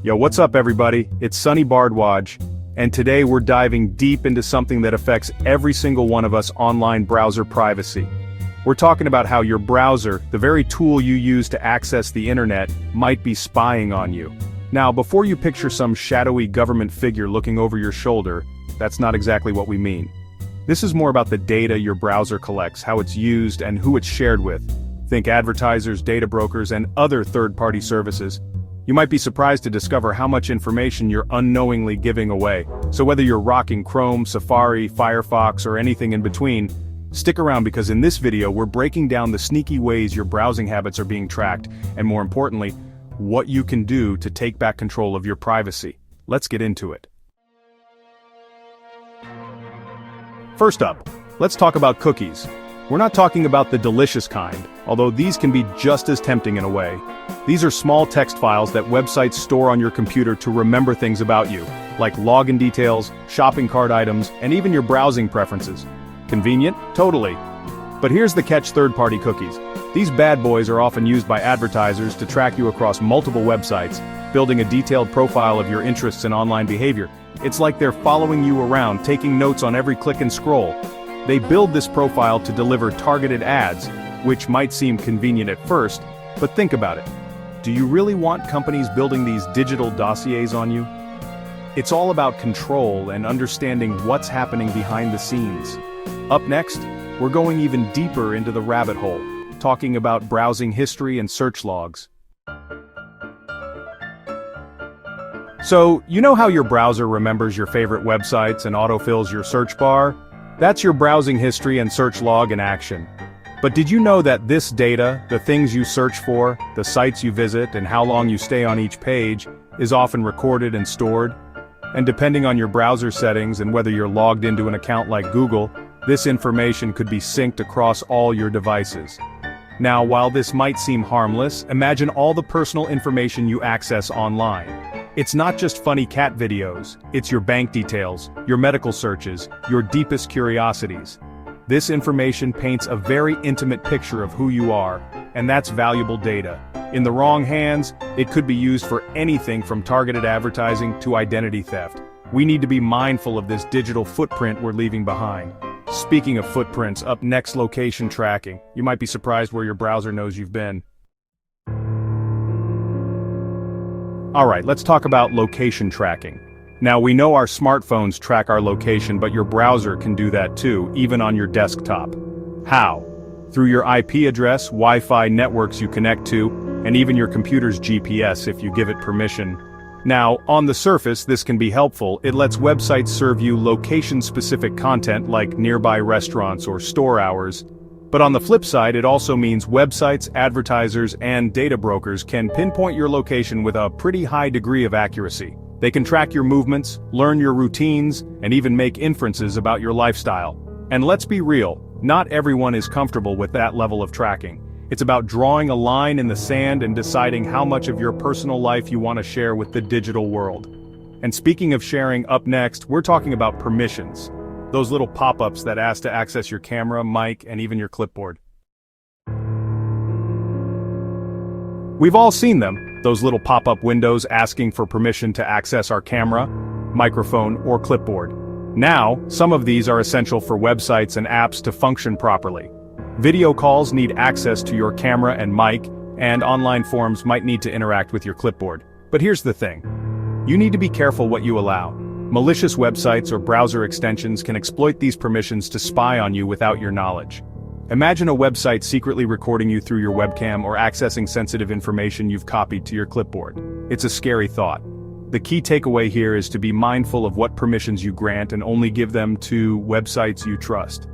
Yo, what's up everybody? It's Sunny Bardwaj, and today we're diving deep into something that affects every single one of us: online browser privacy. We're talking about how your browser, the very tool you use to access the internet, might be spying on you. Now, before you picture some shadowy government figure looking over your shoulder, that's not exactly what we mean. This is more about the data your browser collects, how it's used, and who it's shared with. Think advertisers, data brokers, and other third-party services. You might be surprised to discover how much information you're unknowingly giving away. So whether you're rocking Chrome, Safari, Firefox, or anything in between, stick around because in this video we're breaking down the sneaky ways your browsing habits are being tracked, and more importantly, what you can do to take back control of your privacy. Let's get into it. First up, let's talk about cookies. We're not talking about the delicious kind, although these can be just as tempting in a way. These are small text files that websites store on your computer to remember things about you, like login details, shopping cart items, and even your browsing preferences. Convenient? Totally. But here's the catch: third-party cookies. These bad boys are often used by advertisers to track you across multiple websites, building a detailed profile of your interests and online behavior. It's like they're following you around, taking notes on every click and scroll. They build this profile to deliver targeted ads, which might seem convenient at first, but think about it. Do you really want companies building these digital dossiers on you? It's all about control and understanding what's happening behind the scenes. Up next, we're going even deeper into the rabbit hole, talking about browsing history and search logs. So, you know how your browser remembers your favorite websites and autofills your search bar? That's your browsing history and search log in action. But did you know that this data, the things you search for, the sites you visit, and how long you stay on each page, is often recorded and stored? And depending on your browser settings and whether you're logged into an account like Google, this information could be synced across all your devices. Now, while this might seem harmless, imagine all the personal information you access online. It's not just funny cat videos, it's your bank details, your medical searches, your deepest curiosities. This information paints a very intimate picture of who you are, and that's valuable data. In the wrong hands, it could be used for anything from targeted advertising to identity theft. We need to be mindful of this digital footprint we're leaving behind. Speaking of footprints, up next, location tracking. You might be surprised where your browser knows you've been. Alright, let's talk about location tracking. Now, we know our smartphones track our location, but your browser can do that too, even on your desktop. How? Through your IP address, Wi-Fi networks you connect to, and even your computer's GPS if you give it permission. Now, on the surface, this can be helpful. It lets websites serve you location-specific content like nearby restaurants or store hours. But on the flip side, it also means websites, advertisers, and data brokers can pinpoint your location with a pretty high degree of accuracy. They can track your movements, learn your routines, and even make inferences about your lifestyle. And let's be real, not everyone is comfortable with that level of tracking. It's about drawing a line in the sand and deciding how much of your personal life you want to share with the digital world. And speaking of sharing, up next, we're talking about permissions. Those little pop-ups that ask to access your camera, mic, and even your clipboard. We've all seen them, those little pop-up windows asking for permission to access our camera, microphone, or clipboard. Now, some of these are essential for websites and apps to function properly. Video calls need access to your camera and mic, and online forms might need to interact with your clipboard. But here's the thing. You need to be careful what you allow. Malicious websites or browser extensions can exploit these permissions to spy on you without your knowledge. Imagine a website secretly recording you through your webcam or accessing sensitive information you've copied to your clipboard. It's a scary thought. The key takeaway here is to be mindful of what permissions you grant and only give them to websites you trust.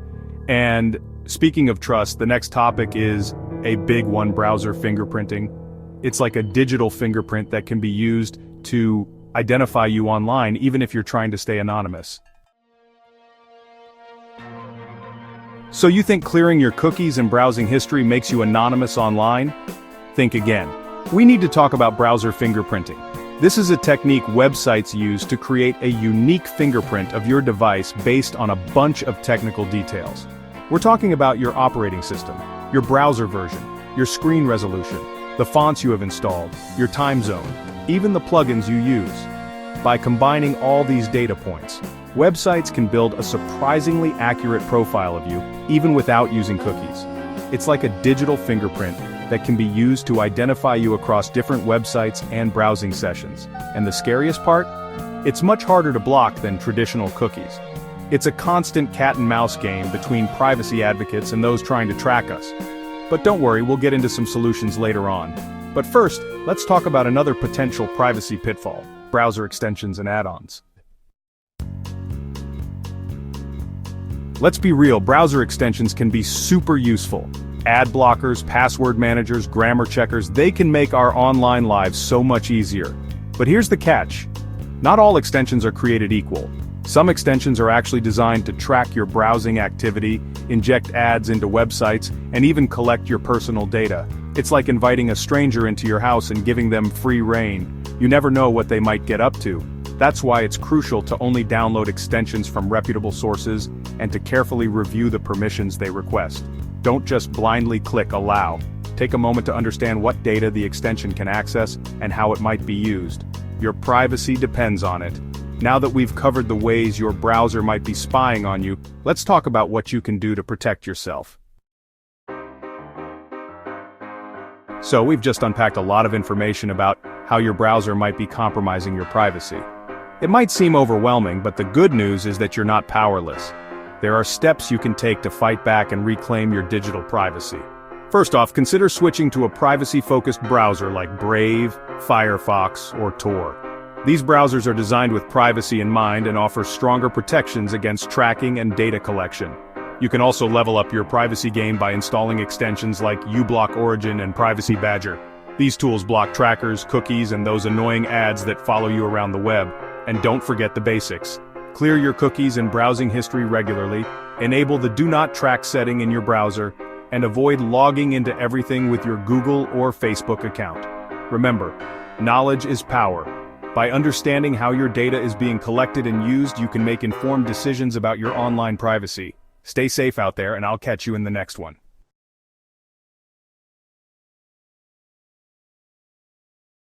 And speaking of trust, the next topic is a big one: browser fingerprinting. It's like a digital fingerprint that can be used to identify you online, even if you're trying to stay anonymous. So you think clearing your cookies and browsing history makes you anonymous online? Think again. We need to talk about browser fingerprinting. This is a technique websites use to create a unique fingerprint of your device based on a bunch of technical details. We're talking about your operating system, your browser version, your screen resolution, the fonts you have installed, your time zone, even the plugins you use. By combining all these data points, websites can build a surprisingly accurate profile of you, even without using cookies. It's like a digital fingerprint that can be used to identify you across different websites and browsing sessions. And the scariest part? It's much harder to block than traditional cookies. It's a constant cat-and-mouse game between privacy advocates and those trying to track us. But don't worry, we'll get into some solutions later on. But first, let's talk about another potential privacy pitfall: browser extensions and add-ons. Let's be real, browser extensions can be super useful. Ad blockers, password managers, grammar checkers, they can make our online lives so much easier. But here's the catch. Not all extensions are created equal. Some extensions are actually designed to track your browsing activity, inject ads into websites, and even collect your personal data. It's like inviting a stranger into your house and giving them free rein. You never know what they might get up to. That's why it's crucial to only download extensions from reputable sources and to carefully review the permissions they request. Don't just blindly click allow. Take a moment to understand what data the extension can access and how it might be used. Your privacy depends on it. Now that we've covered the ways your browser might be spying on you, let's talk about what you can do to protect yourself. So we've just unpacked a lot of information about how your browser might be compromising your privacy. It might seem overwhelming, but the good news is that you're not powerless. There are steps you can take to fight back and reclaim your digital privacy. First off, consider switching to a privacy-focused browser like Brave, Firefox, or Tor. These browsers are designed with privacy in mind and offer stronger protections against tracking and data collection. You can also level up your privacy game by installing extensions like uBlock Origin and Privacy Badger. These tools block trackers, cookies, and those annoying ads that follow you around the web. And don't forget the basics. Clear your cookies and browsing history regularly, enable the Do Not Track setting in your browser, and avoid logging into everything with your Google or Facebook account. Remember, knowledge is power. By understanding how your data is being collected and used, you can make informed decisions about your online privacy. Stay safe out there, and I'll catch you in the next one.